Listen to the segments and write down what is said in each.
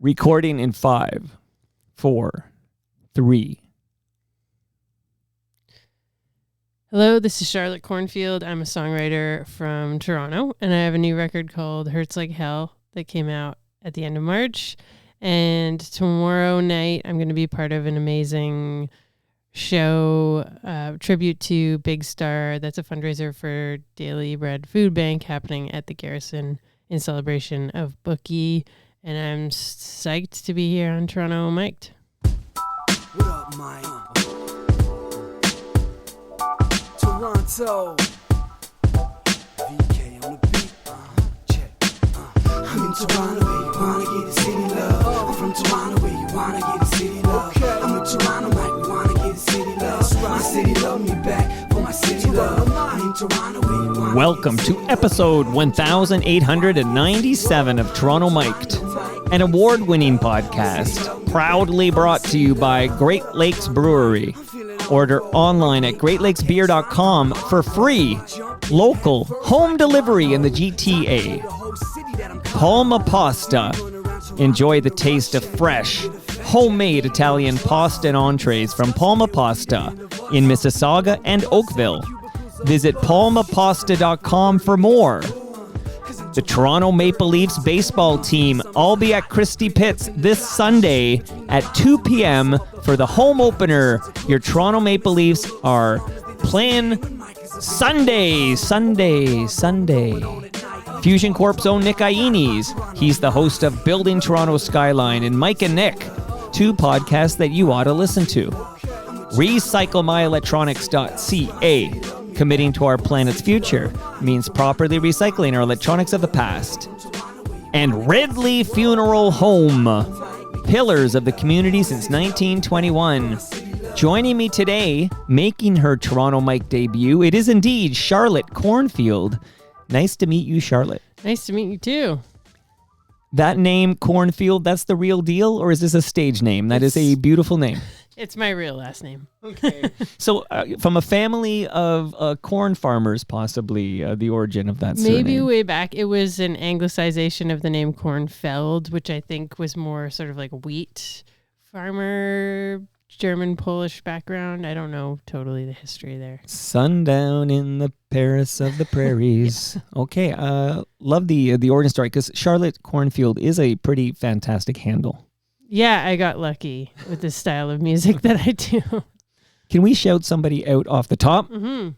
Recording in 5, 4, 3. Hello, this is Charlotte Cornfield. I'm a songwriter from Toronto, and I have a new record called Hurts Like Hell that came out at the end of March. And tomorrow night, I'm going to be part of an amazing show, tribute to Big Star. That's a fundraiser for Daily Bread Food Bank happening at the Garrison in celebration of Bookie. And I'm psyched to be here on Toronto Mic'd. What up, Mike? Toronto. VK on the beat. Check. I'm in Toronto where you wanna get the city love. I'm from Toronto where you wanna get the city love. I'm in Toronto like we wanna get the city love. My city love me back for my city love. I'm in Toronto where you wanna. Welcome to episode 1897 of Toronto Mic'd, an award-winning podcast proudly brought to you by Great Lakes Brewery. Order online at greatlakesbeer.com for free, local, home delivery in the GTA. Palma Pasta. Enjoy the taste of fresh, homemade Italian pasta and entrees from Palma Pasta in Mississauga and Oakville. Visit palmapasta.com for more. The Toronto Maple Leafs baseball team all be at Christie Pitts this Sunday at 2 p.m. for the home opener. Your Toronto Maple Leafs are playing Sunday. Fusion Corp's own Nick Iones. He's the host of Building Toronto Skyline and Mike and Nick, two podcasts that you ought to listen to. RecycleMyElectronics.ca. Committing to our planet's future means properly recycling our electronics of the past. And Ridley Funeral Home, pillars of the community since 1921. Joining me today, making her Toronto Mic'd debut, it is indeed Charlotte Cornfield. Nice to meet you, Charlotte. Nice to meet you too. That name, Cornfield, that's the real deal, or is this a stage name? That is a beautiful name. It's my real last name. Okay. So, from a family of corn farmers, possibly the origin of that surname. Maybe way back, it was an anglicization of the name Cornfeld, which I think was more sort of like wheat farmer, German, Polish background. I don't know totally the history there. Sundown in the Paris of the prairies. Yeah. Okay, love the origin story, because Charlotte Cornfield is a pretty fantastic handle. Yeah, I got lucky with this style of music that I do. Can we shout somebody out off the top? Mm-hmm.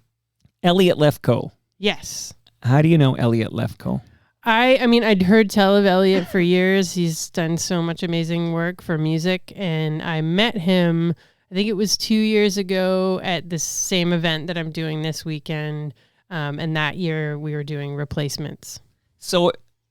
Elliot Lefko. Yes. How do you know Elliot Lefko? I mean, I'd heard tell of Elliot for years. He's done so much amazing work for music, and I met him, I think it was 2 years ago at the same event that I'm doing this weekend, and that year we were doing Replacements. So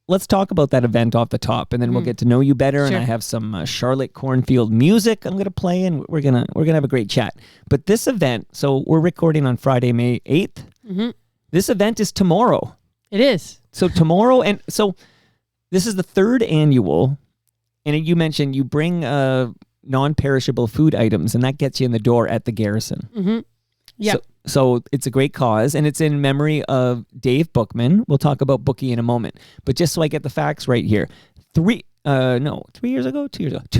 let's talk about that event off the top, and then we'll get to know you better. Sure. And I have some Charlotte Cornfield music I'm going to play, and we're gonna have a great chat. But this event, so we're recording on Friday, May 8th. Mm-hmm. This event is tomorrow. It is. So tomorrow, and so this is the third annual, and you mentioned you bring non-perishable food items, and that gets you in the door at the Garrison. Mm-hmm. Yeah. So it's a great cause, and it's in memory of Dave Bookman. We'll talk about Bookie in a moment. But just so I get the facts right here, 2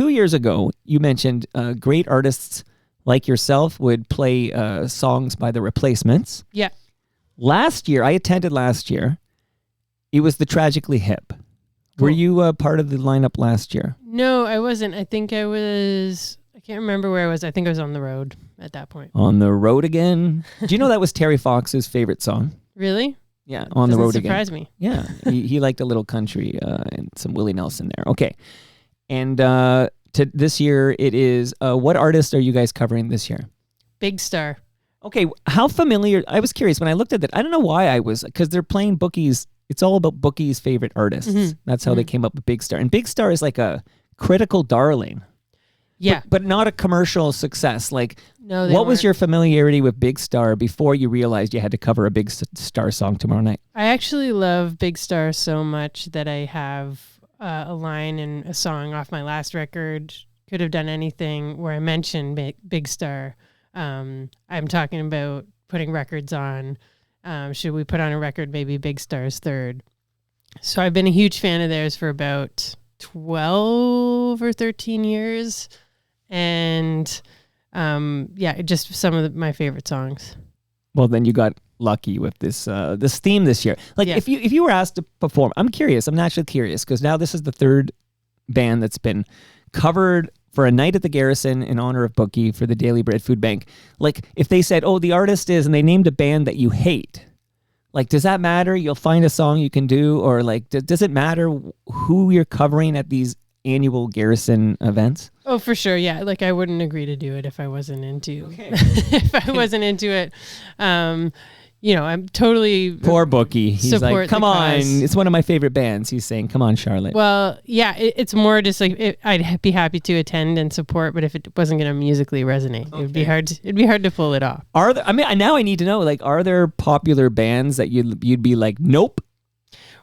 years ago, you mentioned great artists like yourself would play songs by the Replacements. Yeah. Last year, I attended last year. It was the Tragically Hip. Cool. Were you part of the lineup last year? No, I wasn't. I think I can't remember where I was. I think I was on the road at that point. On the road again? Do you know that was Terry Fox's favorite song? Really? Yeah, on the road again. Doesn't surprise me. Yeah, he liked a little country and some Willie Nelson there. Okay. And this year it is, what artist are you guys covering this year? Big Star. Okay, how familiar, I was curious when I looked at that. I don't know why I was, because they're playing Bookie's, it's all about Bookie's favorite artists. Mm-hmm. That's how they came up with Big Star. And Big Star is like a critical darling. Yeah. But not a commercial success. Like, no, what was your familiarity with Big Star before you realized you had to cover a Big Star song tomorrow night? I actually love Big Star so much that I have a line in a song off my last record, Could Have Done Anything, where I mentioned Big Star. I'm talking about putting records on. Should we put on a record, maybe Big Star's third? So I've been a huge fan of theirs for about 12 or 13 years. And just some of my favorite songs. Well, then you got lucky with this this theme this year. Like Yeah. if you were asked to perform, I'm curious. I'm naturally curious because now this is the third band that's been covered for a night at the Garrison in honor of Bookie for the Daily Bread Food Bank. Like if they said, "Oh, the artist is," and they named a band that you hate, like does that matter? You'll find a song you can do, or like does it matter who you're covering at these annual Garrison events? Oh, for sure. Yeah. Like I wouldn't agree to do it if I wasn't into if I wasn't into it. I'm totally Poor Bookie. He's support like, come the on. cause. It's one of my favorite bands. He's saying, come on, Charlotte. Well, yeah, it's more just like I'd be happy to attend and support, but if it wasn't going to musically resonate, it'd be hard. It'd be hard to pull it off. Are there, I mean, now I need to know, like, are there popular bands that you'd be like, nope?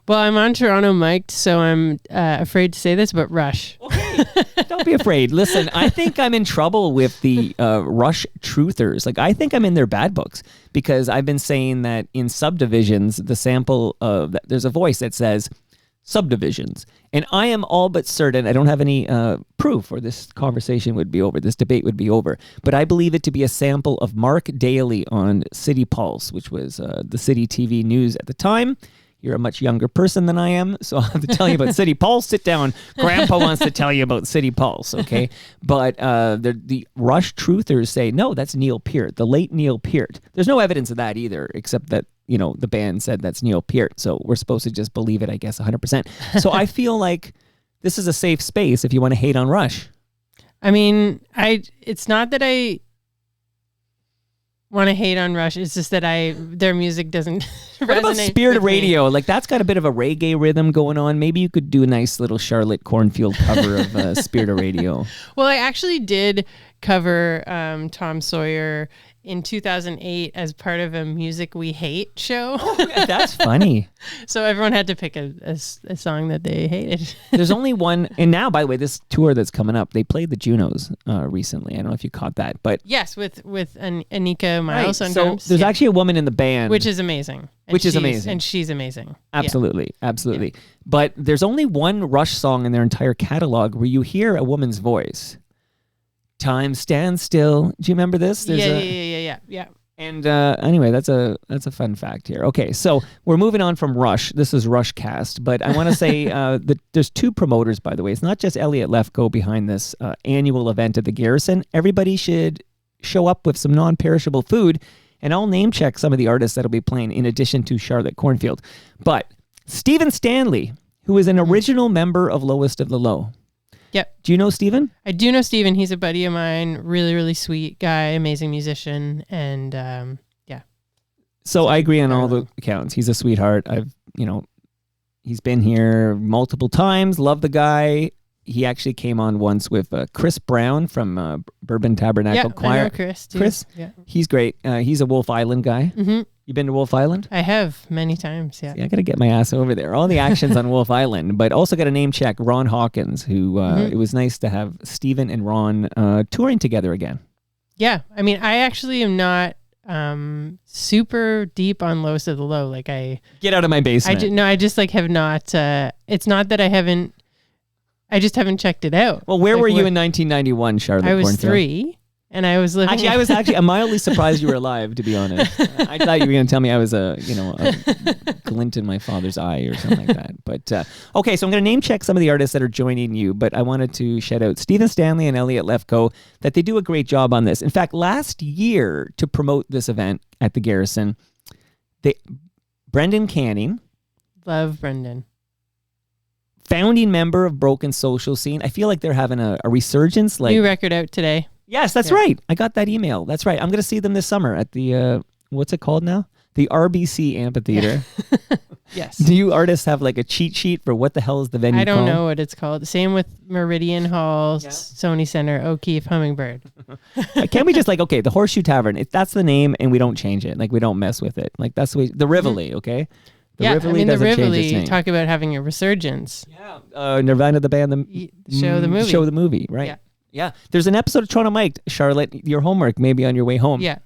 Well, I'm on Toronto mic'd, so I'm afraid to say this, but Rush. Okay. Don't be afraid. Listen, I think I'm in trouble with the Rush truthers. Like, I think I'm in their bad books because I've been saying that in subdivisions, the sample of there's a voice that says subdivisions. And I am all but certain, I don't have any proof or this conversation would be over, this debate would be over, but I believe it to be a sample of Mark Daly on City Pulse, which was the city TV news at the time. You're a much younger person than I am, so I'll have to tell you about City Pulse. Sit down. Grandpa wants to tell you about City Pulse, okay? But the Rush truthers say, no, that's Neil Peart, the late Neil Peart. There's no evidence of that either, except that, the band said that's Neil Peart, so we're supposed to just believe it, I guess, 100%. So I feel like this is a safe space if you want to hate on Rush. I mean, it's not that I want to hate on Rush. It's just that their music doesn't resonate. What about Spirit with Radio? me. Like that's got a bit of a reggae rhythm going on. Maybe you could do a nice little Charlotte Cornfield cover of Spirit of Radio. Well, I actually did cover Tom Sawyer in 2008 as part of a Music We Hate show. That's funny. So everyone had to pick a song that they hated. There's only one, and now, by the way, this tour that's coming up, they played the Junos recently. I don't know if you caught that, but yes, with Anika Miles on so drums. there's actually a woman in the band, which is amazing. And she's amazing. Absolutely, absolutely. Yeah. But there's only one Rush song in their entire catalog where you hear a woman's voice. Time Stands Still. Do you remember this? Yeah. And anyway, that's a fun fact here. Okay, so we're moving on from Rush. This is Rushcast, but I want to say that there's two promoters, by the way. It's not just Elliot Lefko behind this annual event at the Garrison. Everybody should show up with some non-perishable food, and I'll name check some of the artists that'll be playing in addition to Charlotte Cornfield. But Stephen Stanley, who is an original member of Lowest of the Low. Yep. Do you know Stephen? I do know Stephen. He's a buddy of mine. Really, really sweet guy. Amazing musician. And yeah. So I agree on all the accounts. He's a sweetheart. He's been here multiple times. Love the guy. He actually came on once with Chris Brown from Bourbon Tabernacle Choir. I know Chris, too. Chris? Yeah. He's great. He's a Wolf Island guy. Mm-hmm. You been to Wolf Island? I have many times, yeah. See, I got to get my ass over there. All the actions on Wolf Island, but also got to name check Ron Hawkins, who it was nice to have Stephen and Ron touring together again. Yeah. I mean, I actually am not super deep on Lowest of the Low. Like Get out of my basement. I just like have not, it's not that I just haven't checked it out. Well, where were you in 1991, Charlotte I was Cornfield? 3. And I was living. Actually, I'm mildly surprised you were alive, to be honest. I thought you were going to tell me I was a glint in my father's eye or something like that. But okay, so I'm going to name check some of the artists that are joining you. But I wanted to shout out Stephen Stanley and Elliot Lefko that they do a great job on this. In fact, last year to promote this event at the Garrison, Brendan Canning, love Brendan, founding member of Broken Social Scene. I feel like they're having a resurgence. New record out today. Yes, that's right. I got that email. That's right. I'm going to see them this summer at the, what's it called now? The RBC Amphitheater. Yes. Do you artists have like a cheat sheet for what the hell is the venue I don't called? know what it's called. Same with Meridian Hall, Sony Center, O'Keefe, Hummingbird. Can't we just the Horseshoe Tavern, that's the name and we don't change it. Like we don't mess with it. Like that's the Rivoli, okay? The Rivoli the doesn't change its Rivoli name. talk about having a resurgence. Yeah. Nirvana, the band, Show the movie, right? Yeah. Yeah, there's an episode of Toronto Mike, Charlotte, your homework maybe on your way home. Yeah.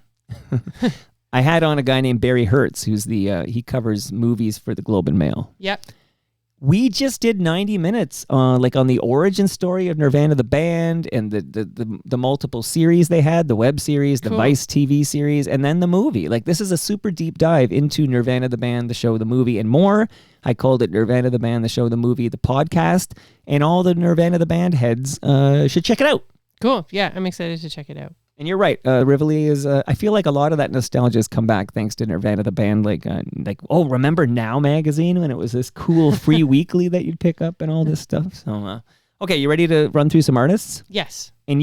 I had on a guy named Barry Hertz, who's he covers movies for the Globe and Mail. Yep. We just did 90 minutes like on the origin story of Nirvana the band and the multiple series they had, the web series, the Vice TV series, and then the movie. Like this is a super deep dive into Nirvana the band, the show, the movie, and more. I called it Nirvana the band, the show, the movie, the podcast, and all the Nirvana the band heads should check it out. Cool. Yeah, I'm excited to check it out. And you're right. Rivoli is. I feel like a lot of that nostalgia has come back thanks to Nirvana the band. Like, remember Now magazine when it was this cool free weekly that you'd pick up and all this stuff. So, okay, you ready to run through some artists? Yes. And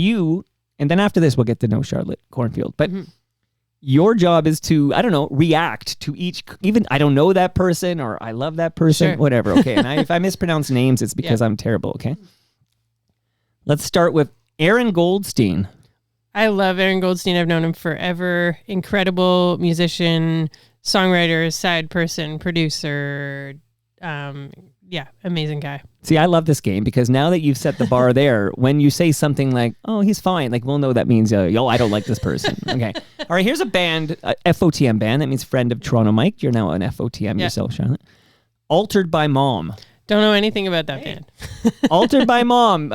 then after this, we'll get to know Charlotte Cornfield. But your job is to, I don't know, react to each. Even I don't know that person or I love that person, whatever. Okay, and if I mispronounce names, it's because I'm terrible. Okay. Let's start with Aaron Goldstein. I love Aaron Goldstein. I've known him forever. Incredible musician, songwriter, side person, producer. Amazing guy. See, I love this game because now that you've set the bar there, when you say something like, oh, he's fine, like we'll know that means, I don't like this person. Okay. All right, here's a band, FOTM band. That means Friend of Toronto Mike. You're now an FOTM yourself, Charlotte. Altered by Mom. Don't know anything about that band. Altered by Mom.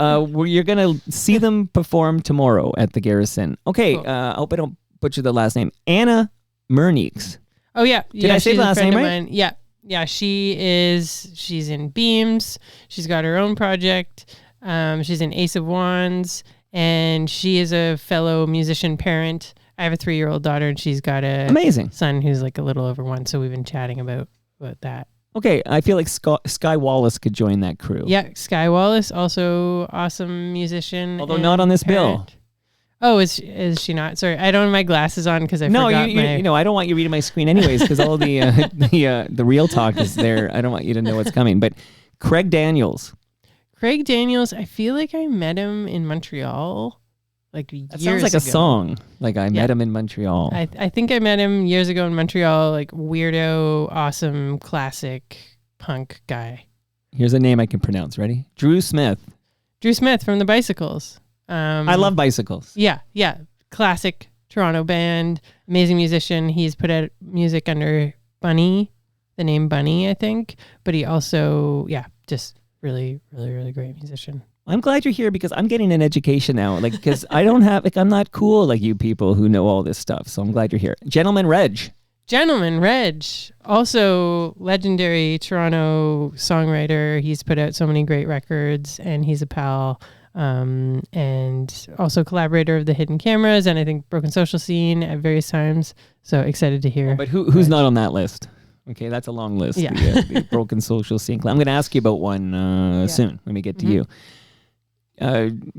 You're going to see them perform tomorrow at the Garrison. Okay, cool. I hope I don't butcher the last name. Anna Mernieks. Oh, yeah. Did I say the last name right? Mine. Yeah. Yeah, she's in Beams. She's got her own project. She's in Ace of Wands. And she is a fellow musician parent. I have a 3-year-old daughter, and she's got a son who's like a little over 1. So we've been chatting about that. Okay, I feel like Sky Wallace could join that crew. Yeah, Sky Wallace, also awesome musician. Although not on this bill. Oh, is she not? Sorry, I don't have my glasses on because I forgot my... No, I don't want you reading my screen anyways because all the real talk is there. I don't want you to know what's coming. But Craig Daniels. Craig Daniels, I feel like I met him in Montreal like years ago. That sounds like a song. Like I met him in Montreal. I think I met him years ago in Montreal, like weirdo, awesome, classic punk guy. Here's a name I can pronounce. Ready? Drew Smith. Drew Smith from the Bicycles. I love Bicycles. Yeah. Classic Toronto band, amazing musician. He's put out music under Bunny, the name Bunny, I think. But he also, just really, really, really great musician. I'm glad you're here because I'm getting an education now. Like, because I don't have, like, I'm not cool like you people who know all this stuff. So I'm glad you're here. Gentleman Reg, also legendary Toronto songwriter. He's put out so many great records, and he's a pal. And also collaborator of the Hidden Cameras and I think Broken Social Scene at various times. So excited to hear. But who's not on that list? Okay, that's a long list. Yeah. The Broken Social Scene. I'm going to ask you about one soon when we get to you.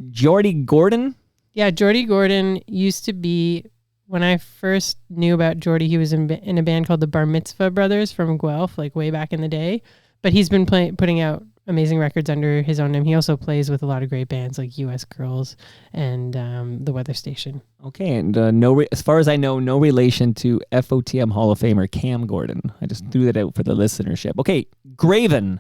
Geordie Gordon? Yeah, Geordie Gordon used to be, when I first knew about Geordie, he was in a band called the Bar Mitzvah Brothers from Guelph, like way back in the day. But he's been putting out amazing records under his own name. He also plays with a lot of great bands like U.S. Girls and The Weather Station. Okay, and as far as I know, no relation to FOTM Hall of Famer Cam Gordon. I just threw that out for the listenership. Okay, Graven,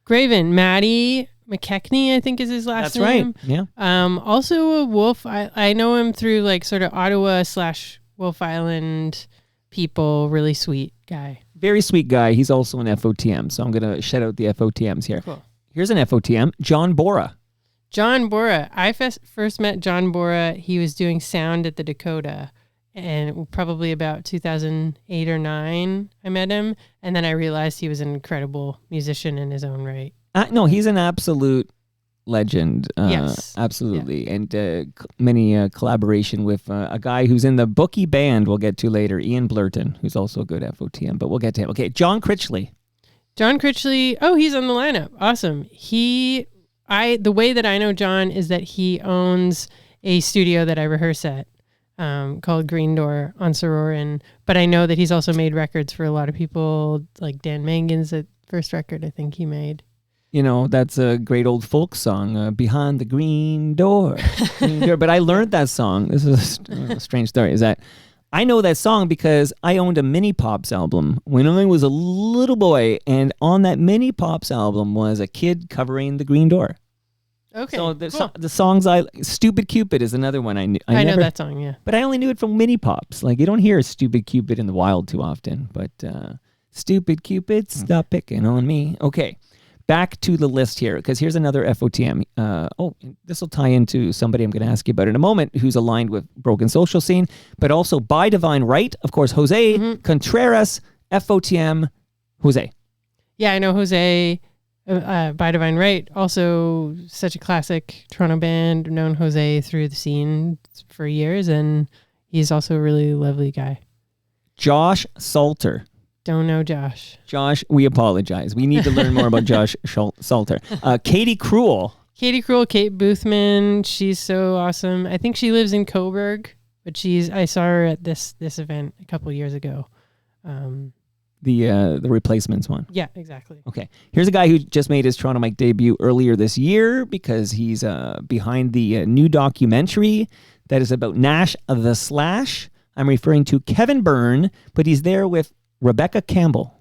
Matty McKechnie, I think is his last name. That's right, yeah. Also a Wolf. I know him through like sort of Ottawa/Wolf Island people. Really sweet guy. Very sweet guy. He's also an FOTM, so I'm going to shout out the FOTMs here. Cool. Here's an FOTM, John Bora. I first met John Bora. He was doing sound at the Dakota, and probably about 2008 or 9, I met him, and then I realized he was an incredible musician in his own right. No, he's an absolute legend. Yes. Absolutely. Yeah. And many collaboration with a guy who's in the Bookie band we'll get to later, Ian Blurton, who's also a good FOTM, but we'll get to him. Okay, John Critchley. Oh, he's on the lineup. Awesome. The way that I know John is that he owns a studio that I rehearse at called Green Door on Sororan, but I know that he's also made records for a lot of people, like Dan Mangan's first record I think he made. You know, that's a great old folk song, Behind the Green Door. But I learned that song. This is a strange story. Is that I know that song because I owned a Mini Pops album when I was a little boy. And on that Mini Pops album was a kid covering the Green Door. Okay, so cool. The songs Stupid Cupid is another one I knew. I know that song, yeah. But I only knew it from Mini Pops. Like, you don't hear Stupid Cupid in the wild too often. But Stupid Cupid, stop picking on me. Okay. back to the list here, because here's another FOTM. This will tie into somebody I'm going to ask you about in a moment who's aligned with Broken Social Scene, but also by divine right, of course, Jose Contreras, FOTM, Jose. Yeah, I know Jose by Divine Right. Also, such a classic Toronto band. Known Jose through the scene for years, and he's also a really lovely guy. Josh Salter. Don't know Josh. Josh, we apologize. We need to learn more about Josh Salter. Katie Cruel. Katie Cruel, Kate Boothman. She's so awesome. I think she lives in Coburg, but I saw her at this event a couple years ago. The Replacements one. Yeah, exactly. Okay. Here's a guy who just made his Toronto Mike debut earlier this year because he's behind the new documentary that is about Nash the Slash. I'm referring to Kevin Byrne, but he's there with Rebecca Campbell.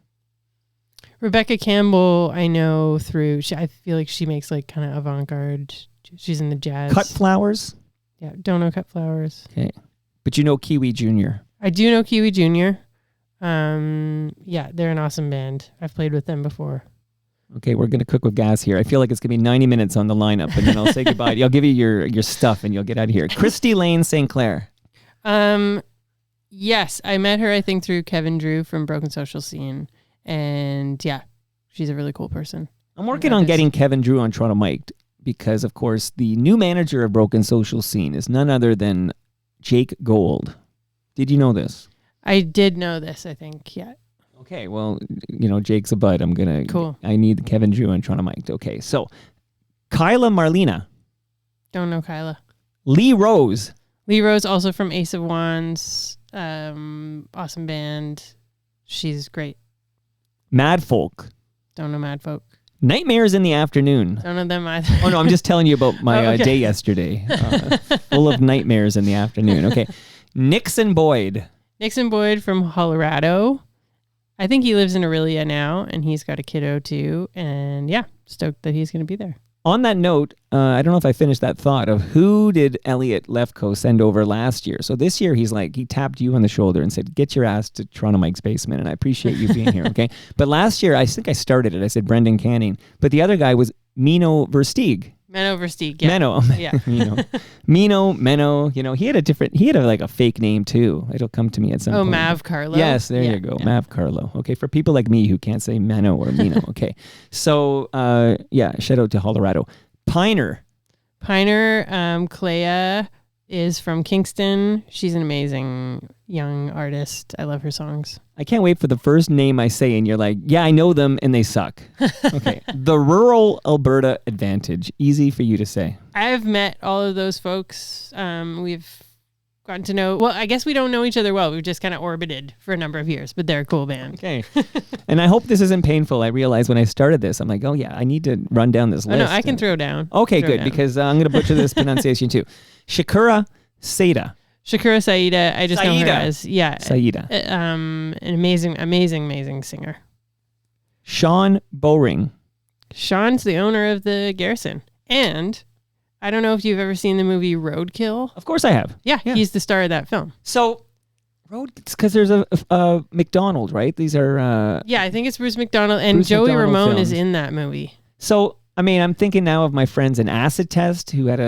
Rebecca Campbell, I know through, I feel like she makes like kind of avant-garde. She's in the jazz. Cut Flowers? Yeah, don't know Cut Flowers. Okay. But you know Kiwi Jr. I do know Kiwi Jr. Yeah, they're an awesome band. I've played with them before. Okay, we're going to cook with gas here. I feel like it's going to be 90 minutes on the lineup, and then I'll say goodbye. I'll give you your stuff, and you'll get out of here. Christy Lane St. Clair. Yes, I met her, I think, through Kevin Drew from Broken Social Scene. And yeah, she's a really cool person. I'm working on getting Kevin Drew on Toronto Mike because, of course, the new manager of Broken Social Scene is none other than Jake Gold. Did you know this? I did know this, I think, yeah. Okay, well, Jake's a bud. Cool. I need Kevin Drew on Toronto Mike. Okay, so Kyla Marlena. Don't know Kyla. Lee Rose. Lee Rose, also from Ace of Wands. Awesome band. She's great. Mad Folk. Don't know Mad Folk. Nightmares in the Afternoon. Don't know them either. Oh, no, I'm just telling you about my day yesterday. Full of nightmares in the afternoon. Okay. Nixon Boyd. Nixon Boyd from Colorado. I think he lives in Aurelia now, and he's got a kiddo too. And yeah, stoked that he's going to be there. On that note, I don't know if I finished that thought of who did Elliot Lefko send over last year. So this year, he tapped you on the shoulder and said, get your ass to Toronto Mike's basement. And I appreciate you being here, okay? But last year, I think I started it. I said Brendan Canning. But the other guy was Mino Versteeg. Menno Versteeg, yeah. Menno. Yeah. Menno. He had a fake name too. It'll come to me at some point. Oh, Mav Carlo. Yes, there you go. Yeah. Mav Carlo. Okay, for people like me who can't say Menno or Mino. Okay. So, shout out to Colorado. Piner, Clea is from Kingston. She's an amazing young artist. I love her songs. I can't wait for the first name I say and you're like, yeah, I know them and they suck. Okay. The Rural Alberta Advantage. Easy for you to say. I've met all of those folks. We've gotten to know, well, I guess we don't know each other well. We've just kind of orbited for a number of years, but they're a cool band. Okay. And I hope this isn't painful. I realized when I started this, I'm like, oh yeah, I need to run down this list. No, I can throw down. Okay, good, because I'm going to butcher this pronunciation too. Shakura Saida. Shakura Saida. I just know her as, Saida. An amazing singer. Sean Bowring. Sean's the owner of the Garrison. And I don't know if you've ever seen the movie Roadkill. Of course I have. Yeah. He's the star of that film. So, it's because there's a McDonald, right? These are... I think it's Bruce McDonald. And Bruce Joey McDonald Ramone films. is in that movie. So, I'm thinking now of my friends in Acid Test who had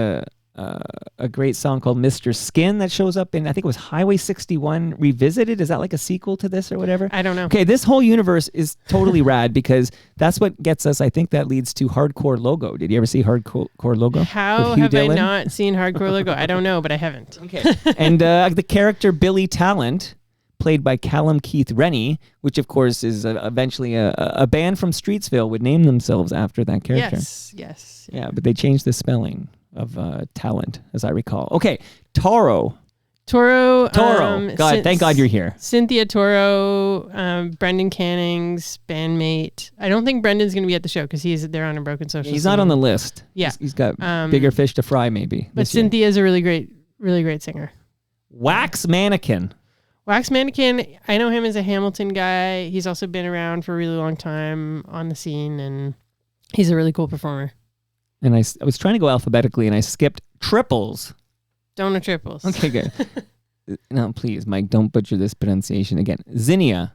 a great song called Mr. Skin that shows up in, I think it was Highway 61 Revisited. Is that like a sequel to this or whatever? I don't know. Okay, this whole universe is totally rad because that's what gets us, I think that leads to Hardcore Logo. Did you ever see Hardcore Logo? How have I not seen Hardcore Logo? I don't know, but I haven't. Okay. And the character Billy Talent, played by Callum Keith Rennie, which of course is eventually a band from Streetsville would name themselves after that character. Yes. Yeah, but they changed the spelling of talent, as I recall. Okay, Toro. God, thank God you're here. Cynthia Toro, Brendan Canning's bandmate. I don't think Brendan's going to be at the show because they're on a Broken Social. He's not on the list. Yeah, he's got bigger fish to fry, maybe. But Cynthia's a really great singer. Wax Mannequin. I know him as a Hamilton guy. He's also been around for a really long time on the scene, and he's a really cool performer. And I was trying to go alphabetically, and I skipped Triples. Don't know Triples. Okay, good. No, please, Mike, don't butcher this pronunciation again. Zinnia.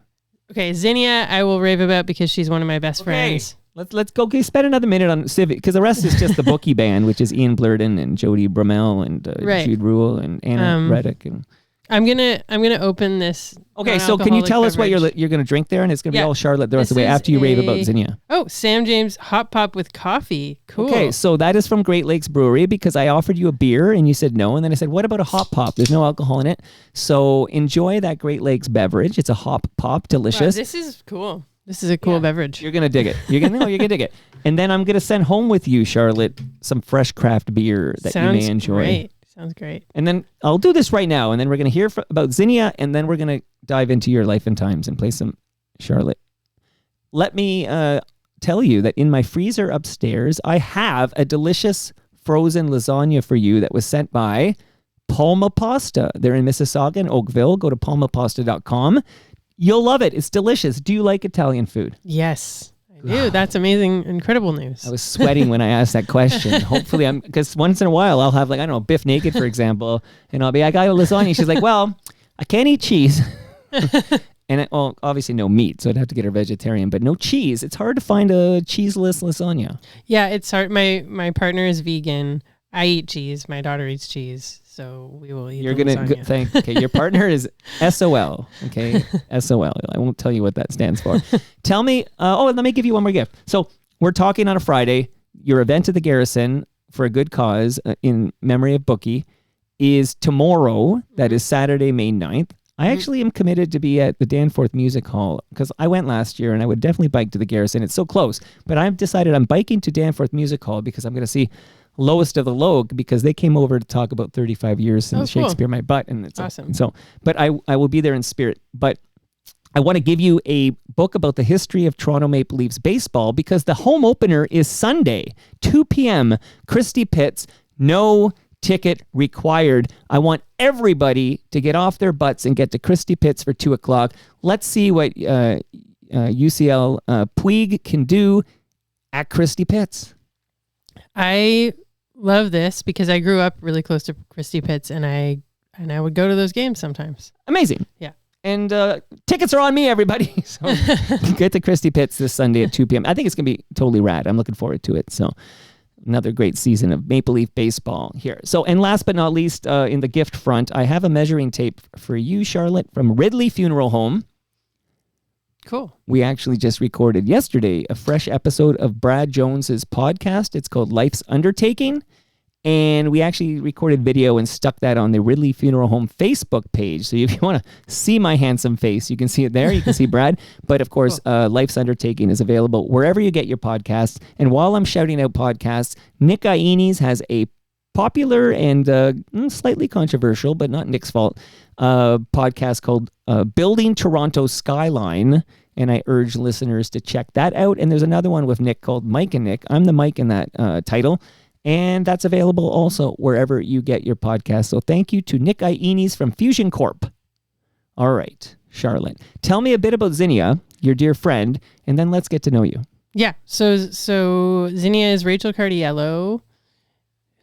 Okay, Zinnia I will rave about because she's one of my best friends. Let's go. Okay, spend another minute on Civic because the rest is just the bookie band, which is Ian Blurden and Jody Brummel and Right. Jude Rule and Anna Reddick. And I'm gonna open this. okay, so can you tell us what beverage. you're going to drink there? And it's going to be Yeah. all Charlotte the rest of the way This after you is rave about Zinnia. Oh, Sam James Hot Pop with coffee. Cool. Okay, so that is from Great Lakes Brewery because I offered you a beer and you said no. And then I said, what about a hop pop? There's no alcohol in it. So enjoy that Great Lakes beverage. It's a hop pop, Wow, delicious. this is cool. This is a cool beverage. You're going to dig it. You're going to dig it. And then I'm going to send home with you, Charlotte, some fresh craft beer that you may enjoy. Great. Sounds great. And then I'll do this right now. And then we're going to hear about Zinnia. And then we're going to dive into your life and times and play some Charlotte. Let me tell you that in my freezer upstairs, I have a delicious frozen lasagna for you that was sent by Palma Pasta. They're in Mississauga and Oakville. Go to palmapasta.com. You'll love it. It's delicious. Do you like Italian food? Yes, I do. That's amazing. Incredible news. I was sweating when I asked that question. Hopefully because once in a while I'll have like, I don't know, Biff Naked, for example, and I'll be, I got a lasagna. She's like, well, I can't eat cheese. And well, obviously no meat, so I'd have to get her vegetarian, but no cheese. It's hard to find a cheeseless lasagna. Yeah, it's hard. My partner is vegan. I eat cheese. My daughter eats cheese, so we will eat. You're gonna okay. Your partner is SOL. Okay, SOL. I won't tell you what that stands for. Tell me. Let me give you one more gift. So we're talking on a Friday. Your event at the Garrison for a good cause in memory of Bookie is tomorrow. That is Saturday, May 9th. I actually am committed to be at the Danforth Music Hall because I went last year and I would definitely bike to the Garrison. It's so close. But I've decided I'm biking to Danforth Music Hall because I'm going to see Lowest of the Low because they came over to talk about 35 years since Shakespeare My Butt. And it's awesome. But I will be there in spirit. But I want to give you a book about the history of Toronto Maple Leafs baseball because the home opener is Sunday, 2 p.m., Christie Pitts. No ticket required. I want everybody to get off their butts and get to Christie Pitts for 2 o'clock. Let's see what UCL Puig can do at Christie Pitts. I love this because I grew up really close to Christie Pitts, and I would go to those games sometimes. Amazing. Yeah. And tickets are on me, everybody. So get to Christie Pitts this Sunday at 2 p.m. I think it's going to be totally rad. I'm looking forward to it. So another great season of Maple Leaf baseball here. So, and last but not least, in the gift front, I have a measuring tape for you, Charlotte, from Ridley Funeral Home. Cool. We actually just recorded yesterday a fresh episode of Brad Jones's podcast. It's called Life's Undertaking. And we actually recorded video and stuck that on the Ridley Funeral Home Facebook page. So if you want to see my handsome face, you can see it there. You can see Brad. But of course, Life's Undertaking is available wherever you get your podcasts. And while I'm shouting out podcasts, Nick Iones has a popular and slightly controversial, but not Nick's fault, podcast called Building Toronto Skyline. And I urge listeners to check that out. And there's another one with Nick called Mike and Nick. I'm the Mike in that title. And that's available also wherever you get your podcast. So thank you to Nick Iones from Fusion Corp. All right, Charlotte, tell me a bit about Zinnia, your dear friend, and then let's get to know you. Yeah. So Zinnia is Rachel Cardiello,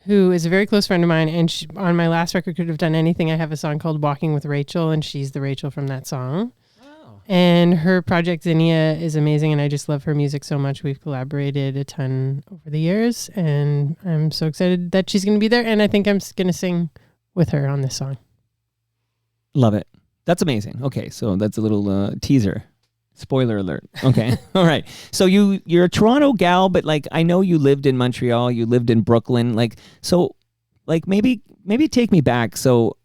who is a very close friend of mine. And she, on my last record, Could Have Done Anything, I have a song called Walking with Rachel, and she's the Rachel from that song. And her project Zinnia is amazing, and I just love her music so much. We've collaborated a ton over the years, and I'm so excited that she's going to be there, and I think I'm going to sing with her on this song. Love it. That's amazing. Okay, so that's a little teaser. Spoiler alert. Okay. All right. So you're a Toronto gal, but like I know you lived in Montreal, you lived in Brooklyn. Maybe take me back. So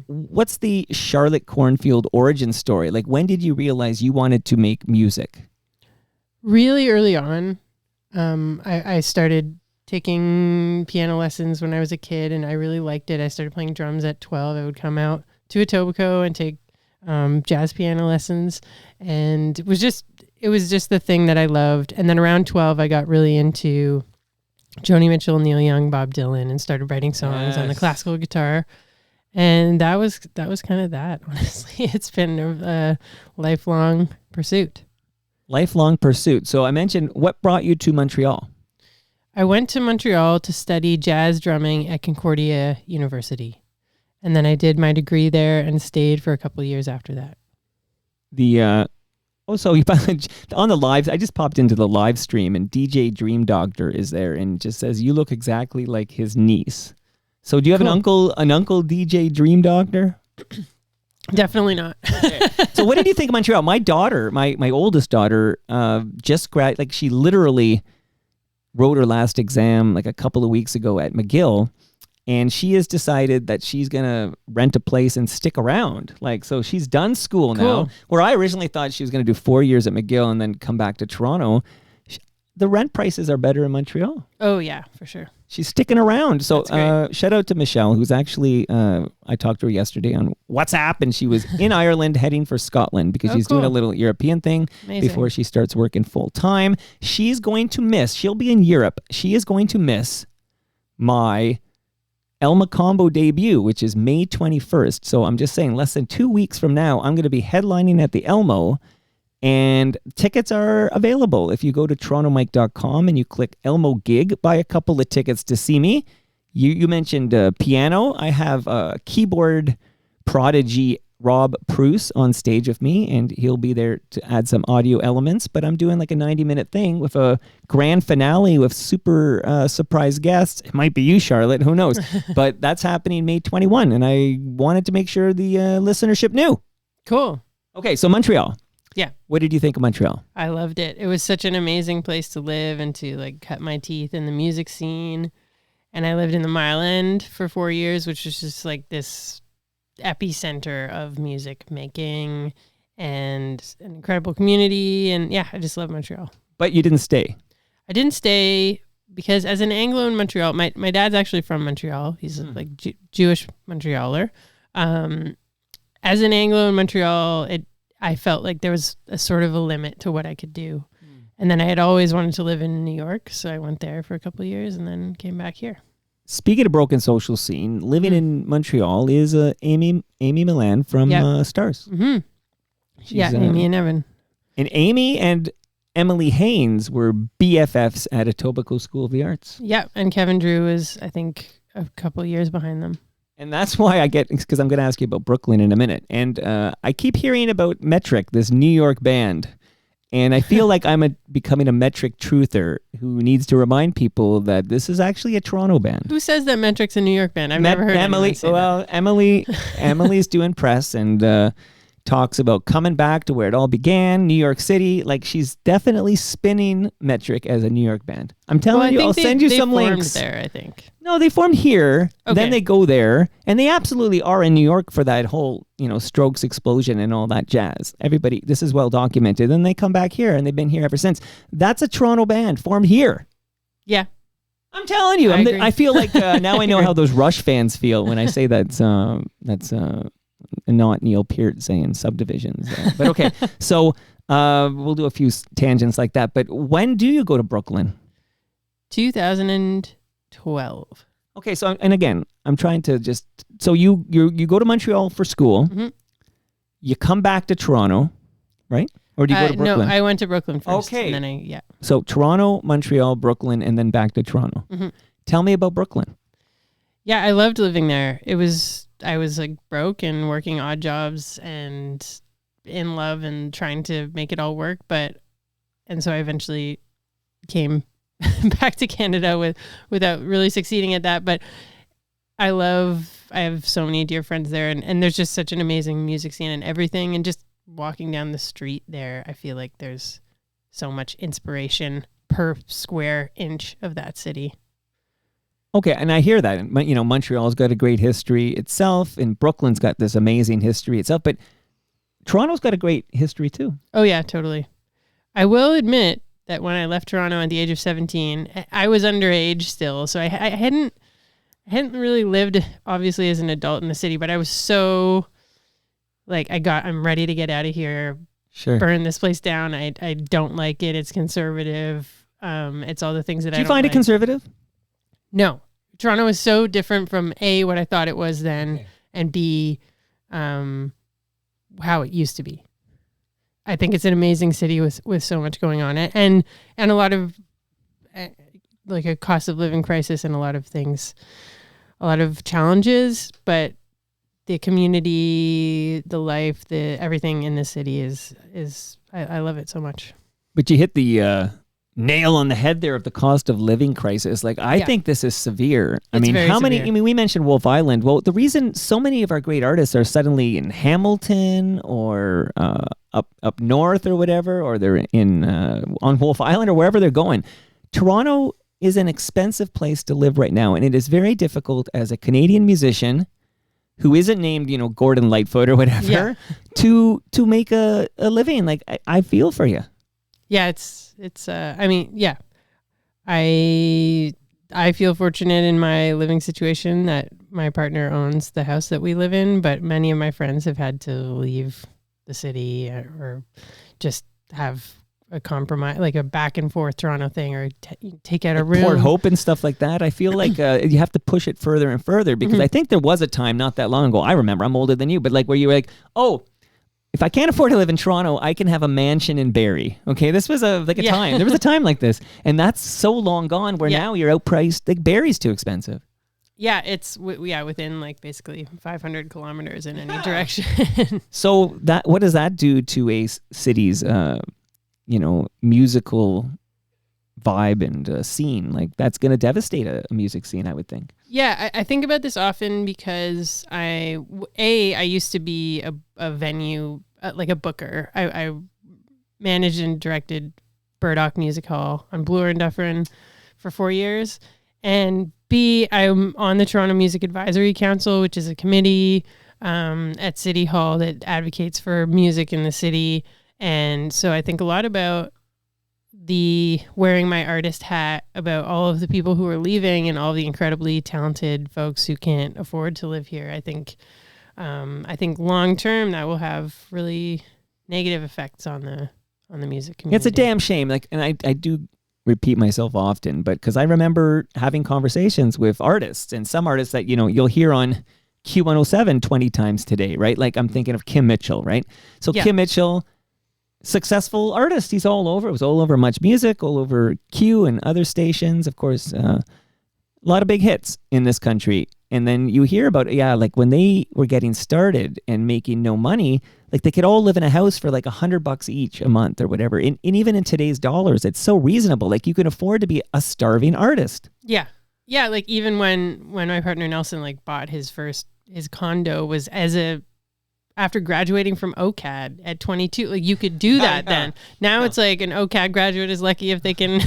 what's the Charlotte Cornfield origin story? Like, when did you realize you wanted to make music? Really early on. I started taking piano lessons when I was a kid, and I really liked it. I started playing drums at 12. I would come out to Etobicoke and take jazz piano lessons, and it was just the thing that I loved. And then around 12, I got really into Joni Mitchell, Neil Young, Bob Dylan, and started writing songs on the classical guitar. And that was kind of that, honestly. It's been a lifelong pursuit. Lifelong pursuit. So I mentioned, what brought you to Montreal? I went to Montreal to study jazz drumming at Concordia University. And then I did my degree there and stayed for a couple of years after that. Oh, so you on the live, I just popped into the live stream and DJ Dream Doctor is there and just says, you look exactly like his niece. So do you have an uncle DJ Dream Doctor? Definitely not. Okay. So what did you think of Montreal? My daughter, my oldest daughter, she literally wrote her last exam like a couple of weeks ago at McGill. And she has decided that she's going to rent a place and stick around. So she's done school now. Where I originally thought she was going to do 4 years at McGill and then come back to Toronto. The rent prices are better in Montreal. Oh, yeah, for sure. She's sticking around. So shout out to Michelle, who's actually, I talked to her yesterday on WhatsApp, and she was in Ireland heading for Scotland because she's doing a little European thing before she starts working full time. She'll be in Europe. She is going to miss my Elma Combo debut, which is May 21st. So I'm just saying, less than 2 weeks from now, I'm going to be headlining at the Elmo, and tickets are available. If you go to torontomike.com and you click Elmo Gig, buy a couple of tickets to see me. You mentioned piano. I have a keyboard prodigy, Rob Pruce, on stage with me, and he'll be there to add some audio elements. But I'm doing like a 90-minute thing with a grand finale with super surprise guests. It might be you, Charlotte. Who knows? But that's happening May 21, and I wanted to make sure the listenership knew. Cool. Okay, so Montreal. Yeah. What did you think of Montreal? I loved it. It was such an amazing place to live and to cut my teeth in the music scene. And I lived in the Mile End for 4 years, which was just this epicenter of music making and an incredible community. And yeah, I just love Montreal. But you didn't stay. I didn't stay because as an Anglo in Montreal, my dad's actually from Montreal. He's Jewish Montrealer. As an Anglo in Montreal, I felt like there was a sort of a limit to what I could do. And then I had always wanted to live in New York, so I went there for a couple of years and then came back here. Speaking of broken social scene, living in Montreal is Amy Milan from Stars. Mm-hmm. Amy and Evan. And Amy and Emily Haynes were BFFs at Etobicoke School of the Arts. Yeah, and Kevin Drew is, I think, a couple of years behind them. And that's why because I'm going to ask you about Brooklyn in a minute. And I keep hearing about Metric, this New York band. And I feel like I'm becoming a Metric truther who needs to remind people that this is actually a Toronto band. Who says that Metric's a New York band? I've never heard anyone say that. Emily's doing press and talks about coming back to where it all began, New York City. She's definitely spinning Metric as a New York band. I'm telling you, I'll send you some links. There, I think. No, they formed here, then they go there, and they absolutely are in New York for that whole, Strokes explosion and all that jazz. Everybody, this is well documented. Then they come back here, and they've been here ever since. That's a Toronto band formed here. Yeah. I'm telling you, I feel like now I know how those Rush fans feel when I say that's not Neil Peart saying subdivisions. But okay, so we'll do a few tangents like that. But when do you go to Brooklyn? 2012. Okay, so and again, I'm trying to just you go to Montreal for school. Mm-hmm. You come back to Toronto, right? Or do you go to Brooklyn? No, I went to Brooklyn first. Okay, and then So Toronto, Montreal, Brooklyn, and then back to Toronto. Mm-hmm. Tell me about Brooklyn. Yeah, I loved living there. I was broke and working odd jobs and in love and trying to make it all work. And so I eventually came back to Canada without really succeeding at that. But I have so many dear friends there and there's just such an amazing music scene and everything. And just walking down the street there, I feel like there's so much inspiration per square inch of that city. Okay, and I hear that. Montreal's got a great history itself, and Brooklyn's got this amazing history itself, but Toronto's got a great history too. Oh yeah, totally. I will admit that when I left Toronto at the age of 17, I was underage still, so I hadn't really lived, obviously, as an adult in the city, but I was so, I'm ready to get out of here, burn this place down. I don't like it. It's conservative. It's all the things that I don't like. Do you find it conservative? No. Toronto is so different from A, what I thought it was then, and B, how it used to be. I think it's an amazing city with so much going on, and a lot of a cost of living crisis and a lot of things, a lot of challenges, but the community, the life, everything in the city is I love it so much. But you hit the nail on the head there of the cost of living crisis. Like, I think this is severe. I mean, very how many? severe. I mean, we mentioned Wolf Island. Well, the reason so many of our great artists are suddenly in Hamilton or up north or whatever, or they're in on Wolf Island or wherever they're going. Toronto is an expensive place to live right now, and it is very difficult as a Canadian musician who isn't named, Gordon Lightfoot or whatever, to make a living. Like, I feel for you. Yeah, I mean, yeah. I feel fortunate in my living situation that my partner owns the house that we live in, but many of my friends have had to leave the city or just have a compromise, like a back and forth Toronto thing, or take out a room. Port Hope and stuff like that. I feel like you have to push it further and further, because I think there was a time not that long ago, I remember, I'm older than you, but like where you were like, oh, if I can't afford to live in Toronto, I can have a mansion in Barrie. Okay, this was a time. There was a time like this, and that's so long gone. Where now you're outpriced. Like, Barrie's too expensive. Yeah, it's within like basically 500 kilometers in any direction. So what does that do to a city's musical vibe and scene? Like, that's going to devastate a music scene, I would think. Yeah, I think about this often because I used to be a venue, like a booker. I managed and directed Burdock Music Hall on Bloor and Dufferin for 4 years. And B, I'm on the Toronto Music Advisory Council, which is a committee at City Hall that advocates for music in the city. And so I think a lot about the wearing my artist hat, about all of the people who are leaving and all the incredibly talented folks who can't afford to live here. I think long term that will have really negative effects on the music community. It's a damn shame. Like, and I do repeat myself often, but because I remember having conversations with artists, and some artists that you'll hear on Q107 20 times today, right? Like, I'm thinking of Kim Mitchell, right? So Kim Mitchell, successful artist. He's all over. It was all over Much Music, all over Q and other stations. Of course, a lot of big hits in this country. And then you hear about, like when they were getting started and making no money, like they could all live in a house for like $100 each a month or whatever. And even in today's dollars, it's so reasonable. Like, you can afford to be a starving artist. Yeah. Yeah. Like, even when my partner Nelson like bought his condo was after graduating from OCAD at 22, like you could do that then. Now it's like an OCAD graduate is lucky if they can,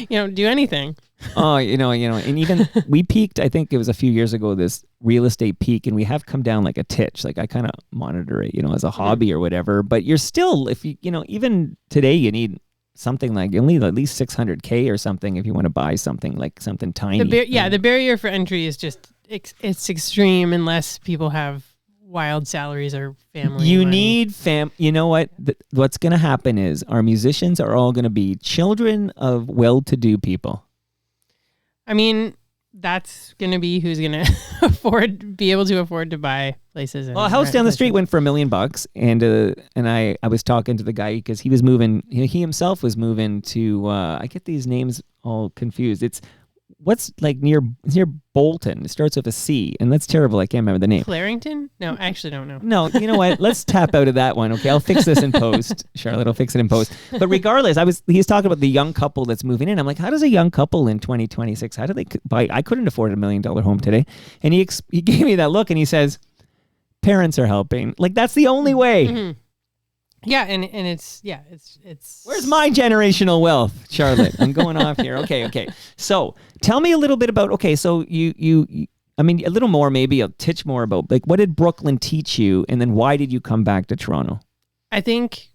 do anything. Oh, and even we peaked, I think it was a few years ago, this real estate peak, and we have come down like a titch. Like, I kind of monitor it, as a hobby or whatever, but you're still, if you, even today you need something like, you'll need at least $600K or something if you want to buy something like something tiny. The barrier for entry is just, it's extreme unless people have wild salaries or family. You need you know what? What's going to happen is our musicians are all going to be children of well-to-do people. I mean, that's going to be who's going to be able to afford to buy places. Well, a house down the street went for $1 million, and I was talking to the guy because he was moving. He himself was moving to. I get these names all confused. It's what's like near Bolton. It starts with a C, and that's terrible. I can't remember the name. Clarington? No, I actually don't know. No, you know what? Let's tap out of that one. Okay, I'll fix this in post. Charlotte, I'll fix it in post. But regardless, he's talking about the young couple that's moving in. I'm like, how does a young couple in 2026? How do they buy? I couldn't afford $1 million home today, and he gave me that look, and he says, parents are helping. Like, that's the only way. Mm-hmm. Yeah, and it's where's my generational wealth, Charlotte? I'm going off here. Okay. So tell me a little bit about, so you I mean, a little more, maybe a titch more about, like, what did Brooklyn teach you, and then why did you come back to Toronto? I think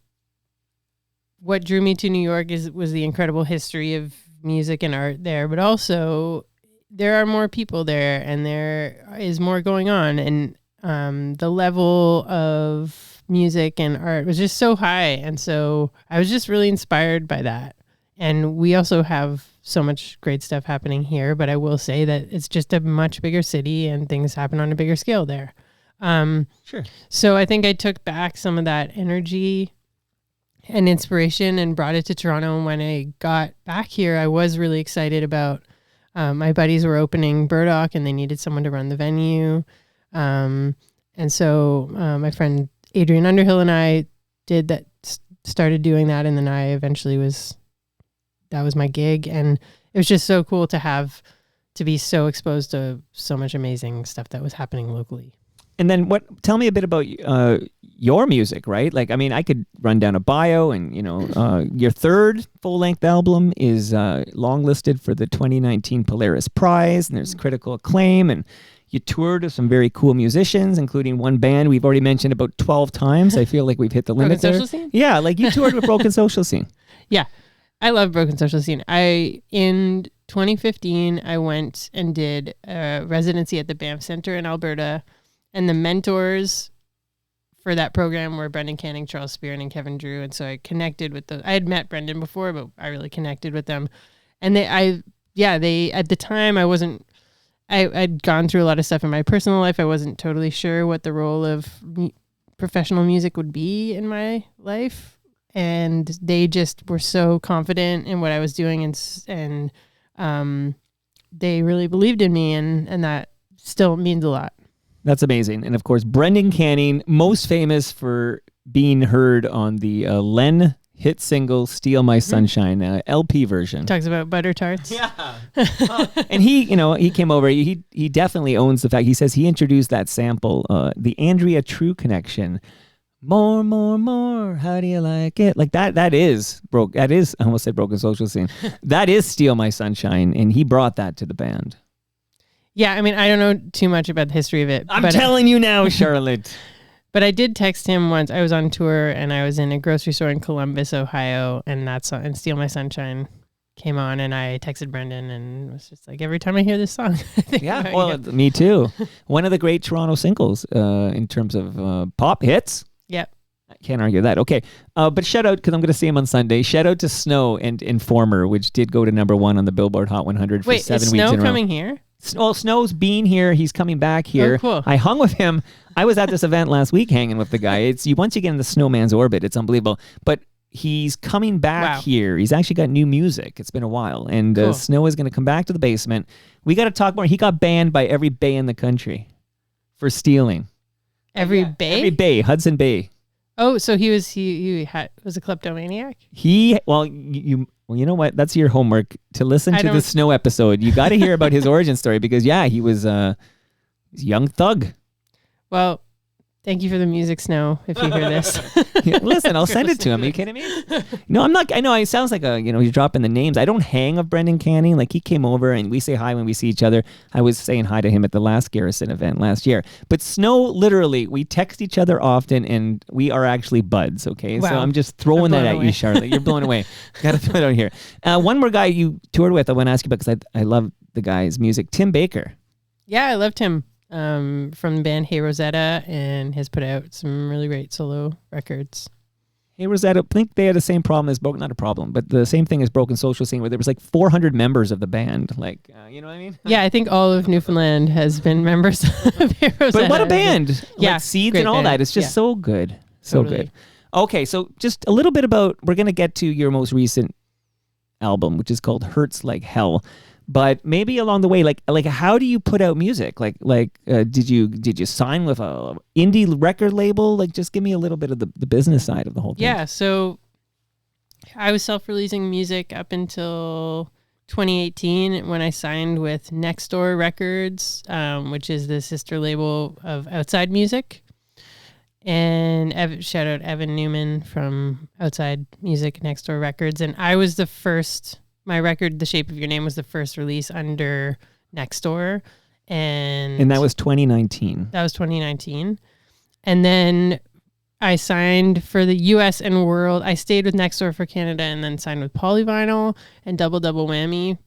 what drew me to New York was the incredible history of music and art there, but also there are more people there, and there is more going on, and the level of music and art was just so high, and so I was just really inspired by that. And we also have so much great stuff happening here, but I will say that it's just a much bigger city and things happen on a bigger scale there. Sure. So I think I took back some of that energy and inspiration and brought it to Toronto. And when I got back here, I was really excited about my buddies were opening Burdock and they needed someone to run the venue. And so my friend Adrian Underhill and I started doing that, and then I eventually that was my gig, and it was just so cool to be so exposed to so much amazing stuff that was happening locally. And then tell me a bit about your music, right? Like, I mean, I could run down a bio, and, your third full-length album is long-listed for the 2019 Polaris Prize, and there's critical acclaim, and you toured with some very cool musicians, including one band we've already mentioned about 12 times. I feel like we've hit the limit there. Broken Social Scene? Yeah, like you toured with Broken Social Scene. Yeah, I love Broken Social Scene. In 2015, I went and did a residency at the Banff Centre in Alberta, and the mentors for that program were Brendan Canning, Charles Spearin, and Kevin Drew. And so I connected with I had met Brendan before, but I really connected with them. And they at the time I'd gone through a lot of stuff in my personal life. I wasn't totally sure what the role of professional music would be in my life. And they just were so confident in what I was doing, and they really believed in me, and that still means a lot. That's amazing. And of course, Brendan Canning, most famous for being heard on the Len hit single Steal My Sunshine LP version. Talks about butter tarts. Yeah. And he came over. He definitely owns the fact. He says he introduced that sample, the Andrea True connection. More, more, more. How do you like it? Like that is I almost said Broken Social Scene. That is Steal My Sunshine, and he brought that to the band. Yeah, I mean, I don't know too much about the history of it. I'm telling you now, Charlotte. But I did text him once. I was on tour, and I was in a grocery store in Columbus, Ohio, and and Steal My Sunshine came on, and I texted Brendan, and was just like, every time I hear this song, I think yeah, well, me too. One of the great Toronto singles in terms of pop hits. Yep. I can't argue that. Okay. But shout out, because I'm going to see him on Sunday, shout out to Snow and Informer, which did go to #1 on the Billboard Hot 100 for 7 weeks in a row. Wait, is Snow coming here? Well, Snow's been here. He's coming back here. Oh, cool. I hung with him. I was at this event last week hanging with the guy. Once you get in the Snowman's orbit, it's unbelievable. But he's coming back here. He's actually got new music. It's been a while. And cool. Snow is going to come back to the basement. We got to talk more. He got banned by every bay in the country for stealing. Every bay? Every bay. Hudson Bay. Oh, so he was a kleptomaniac? You know what? That's your homework to listen to the Snow episode. You got to hear about his origin story, because he was a young thug. Well, thank you for the music, Snow, if you hear this. Listen, I'll send it to him. Are you kidding me? No, I'm not. I know it sounds like he's dropping the names. I don't hang of Brendan Canning. Like, he came over and we say hi when we see each other. I was saying hi to him at the last Garrison event last year. But Snow, literally, we text each other often, and we are actually buds, okay? Wow. So I'm just throwing that at you, Charlotte. You're blown away. Got to throw it out here. One more guy you toured with I want to ask you about, because I love the guy's music. Tim Baker. Yeah, I loved him. From the band Hey Rosetta, and has put out some really great solo records. Hey Rosetta, I think they had the same problem as not a problem, but the same thing as Broken Social Scene, where there was like 400 members of the band. Like, you know what I mean? Yeah, I think all of Newfoundland has been members of Hey Rosetta. But what a band! Yeah, like Seeds and all band. That. It's just so good. So totally. Good. Okay, so just a little bit about, we're going to get to your most recent album, which is called Hurts Like Hell. But maybe along the way, like how do you put out music? Did you sign with a indie record label? Like, just give me a little bit of the business side of the whole thing. Yeah, so I was self-releasing music up until 2018 when I signed with Next Door Records, which is the sister label of Outside Music. And shout out Evan Newman from Outside Music, Next Door Records. And I was the first... My record, The Shape of Your Name, was the first release under Next Door. And that was 2019. That was 2019. And then I signed for the US and world. I stayed with Next Door for Canada, and then signed with Polyvinyl and Double Whammy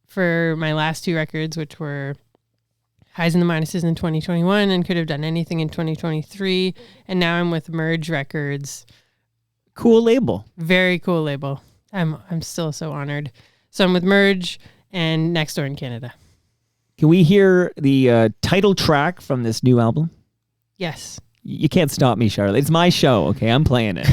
for my last 2 records, which were Highs and the Minuses in 2021 and Could Have Done Anything in 2023. And now I'm with Merge Records. Cool label. Very cool label. I'm still so honored. So I'm with Merge and Next Door in Canada. Can we hear the title track from this new album? Yes. You can't stop me, Charlotte. It's my show, okay? I'm playing it.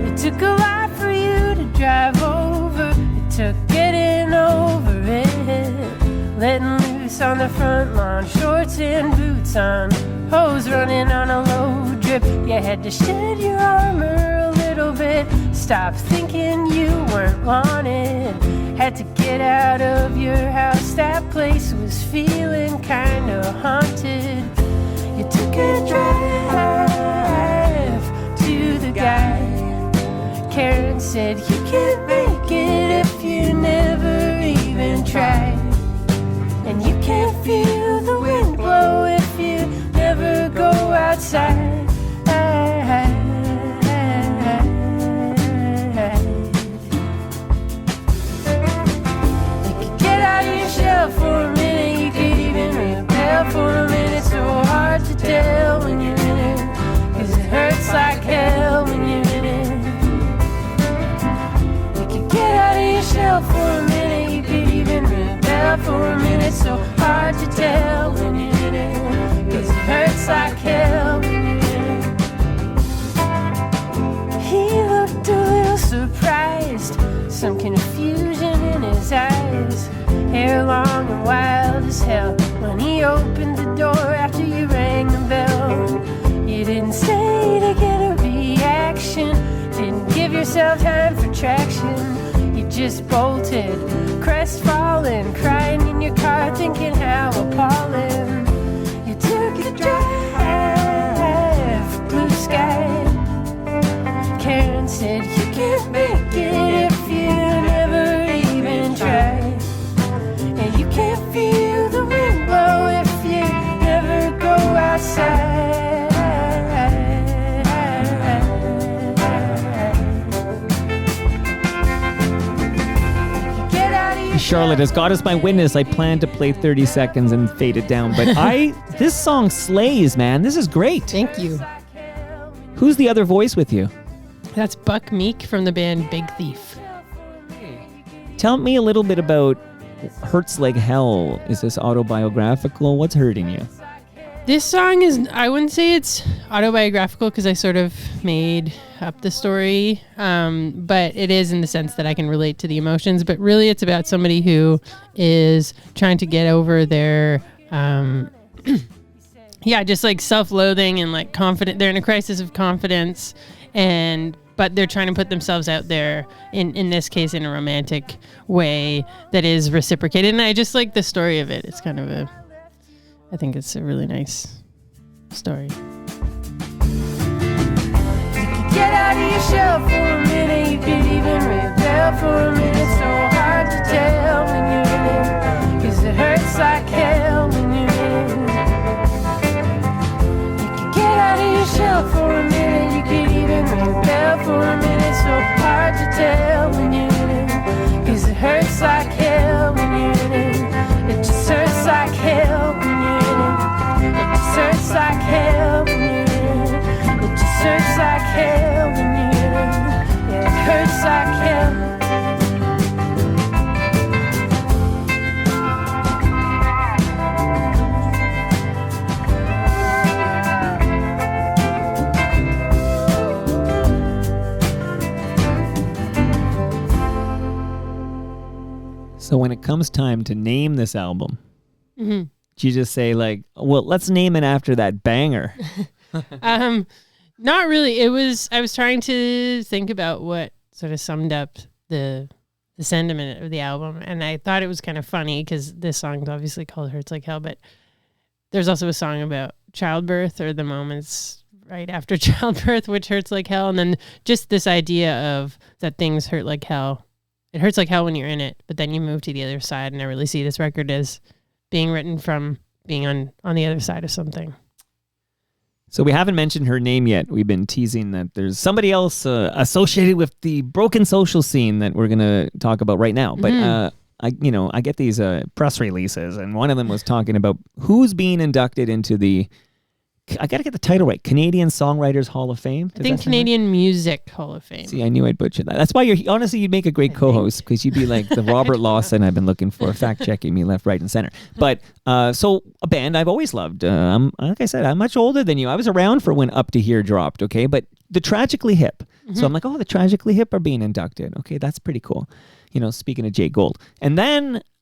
It took a lot for you to drive over. It took steps on the front lawn, shorts and boots on, hose running on a low drip. You had to shed your armor a little bit, stop thinking you weren't wanted. Had to get out of your house, that place was feeling kinda haunted. You took a drive to the guy. Karen said you can't make it if you never even tried. And you can't feel the wind blow if you never go outside. You could get out of your shell for a minute, you could even rebel for a minute. So hard to tell when you're in it, 'cause it hurts like hell when you're in it. You could get out of your shell for a minute, you could even rebel for a minute. So hard to tell when you're in it, 'cause it hurts like hell when you're in it. He looked a little surprised, some confusion in his eyes. Hair long and wild as hell when he opened the door after you rang the bell. You didn't stay to get a reaction, didn't give yourself time for traction. You just bolted, crestfallen, crying in your car, thinking how appalling. You took a drive, blue sky. Karen said you can't make it if you never even try. And you can't feel the wind blow if you never go outside. Charlotte, as God is my witness, I plan to play 30 seconds and fade it down. But this song slays, man. This is great. Thank you. Who's the other voice with you? That's Buck Meek from the band Big Thief. Tell me a little bit about Hurts Like Hell. Is this autobiographical? What's hurting you? This song is, I wouldn't say it's autobiographical because I sort of made up the story, but it is in the sense that I can relate to the emotions. But really it's about somebody who is trying to get over their, just like self-loathing and like confident. They're in a crisis of confidence, but they're trying to put themselves out there, in this case, in a romantic way that is reciprocated. And I just like the story of it. It's kind of I think it's a really nice story. You could get out of your shell for a minute, you could even rebel for a minute. So hard to tell when you're in it, 'cause it hurts like hell when you're in it. You could get out of your shell for a minute, you could even rebel for a minute. So hard to tell when you're in it, 'cause it hurts like hell when you're in it. It just hurts like hell when you're in it. It just hurts like hell when you're in it. It just hurts like hell when you're in it. Yeah, it hurts like hell. So when it comes time to name this album, do you just say like, well, let's name it after that banger? Not really. I was trying to think about what sort of summed up the sentiment of the album, and I thought it was kind of funny because this song's obviously called Hurts Like Hell, but there's also a song about childbirth or the moments right after childbirth, which hurts like hell. And then just this idea of that things hurt like hell. It hurts like hell when you're in it, but then you move to the other side, and I really see this record as being written from being on the other side of something. So we haven't mentioned her name yet. We've been teasing that there's somebody else associated with the broken social scene that we're going to talk about right now. But I get these press releases, and one of them was talking about who's being inducted into the, I got to get the title right, Canadian Songwriters Hall of Fame. I think Canadian Music Hall of Fame. See, I knew I'd butcher that. That's why you'd make a great co-host, because you'd be like the Robert Lawson I've been looking for, fact-checking me left, right, and center. But so a band I've always loved. Like I said, I'm much older than you. I was around for when Up to Here dropped, okay? But the Tragically Hip. Mm-hmm. So I'm like, oh, the Tragically Hip are being inducted. Okay, that's pretty cool. You know, speaking of Jay Gold. And then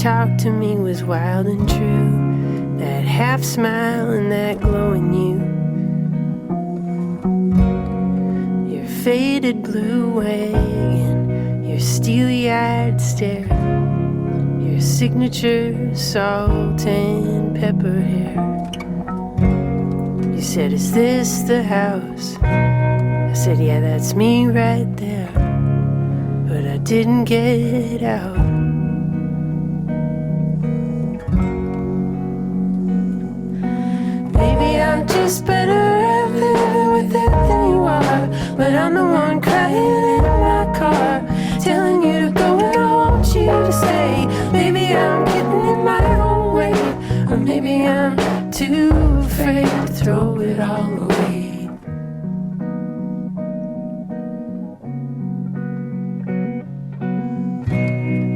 talked to me was wild and true. That half smile and that glow in you. Your faded blue wagon, your steely-eyed stare, your signature salt and pepper hair. You said, is this the house? I said, yeah, that's me right there. But I didn't get out. Maybe I'm just better at living with it than you are. But I'm the one crying in my car, telling you to go and I want you to stay. Maybe I'm getting in my own way, or maybe I'm too afraid to throw it all away.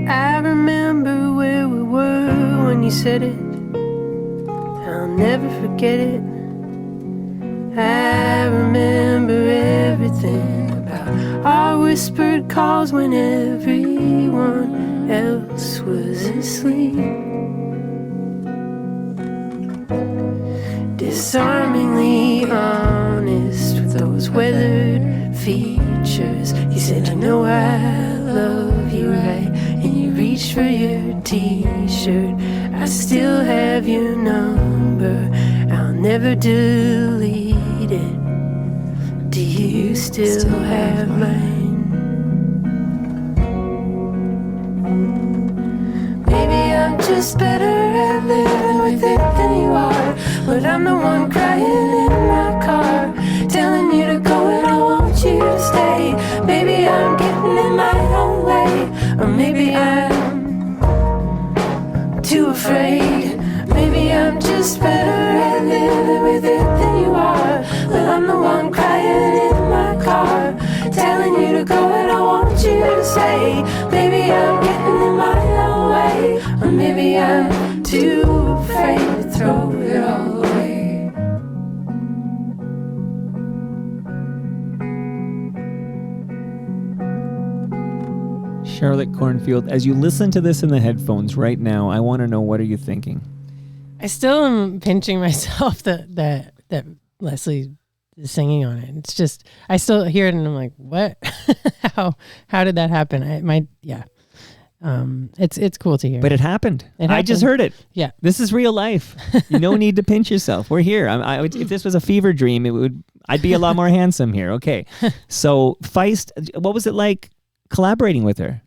I remember where we were when you said it. I'll never forget it. I remember everything about our whispered calls when everyone else was asleep. Disarmingly honest with those weathered features. You said, you know I love you, right? And you reached for your t-shirt. I still have your number, I'll never delete it. Do you still have mine? Maybe I'm just better at living with it than you are. But I'm the one crying in my car, telling you to go and I want you to stay. Maybe I'm getting in my own way, or maybe I'm too afraid. Maybe I'm just better at living with it than you are. But I'm the one crying in my car, telling you to go and I want you to stay. Maybe I'm getting in my own way, or maybe I'm too afraid to throw it all away. Charlotte Cornfield, as you listen to this in the headphones right now, I want to know, what are you thinking? I still am pinching myself that Leslie is singing on it. It's just, I still hear it and I'm like, what? how did that happen? It's cool to hear. But it happened. I just heard it. Yeah. This is real life. No need to pinch yourself. We're here. If this was a fever dream, I'd be a lot more handsome here. Okay. So Feist, what was it like collaborating with her?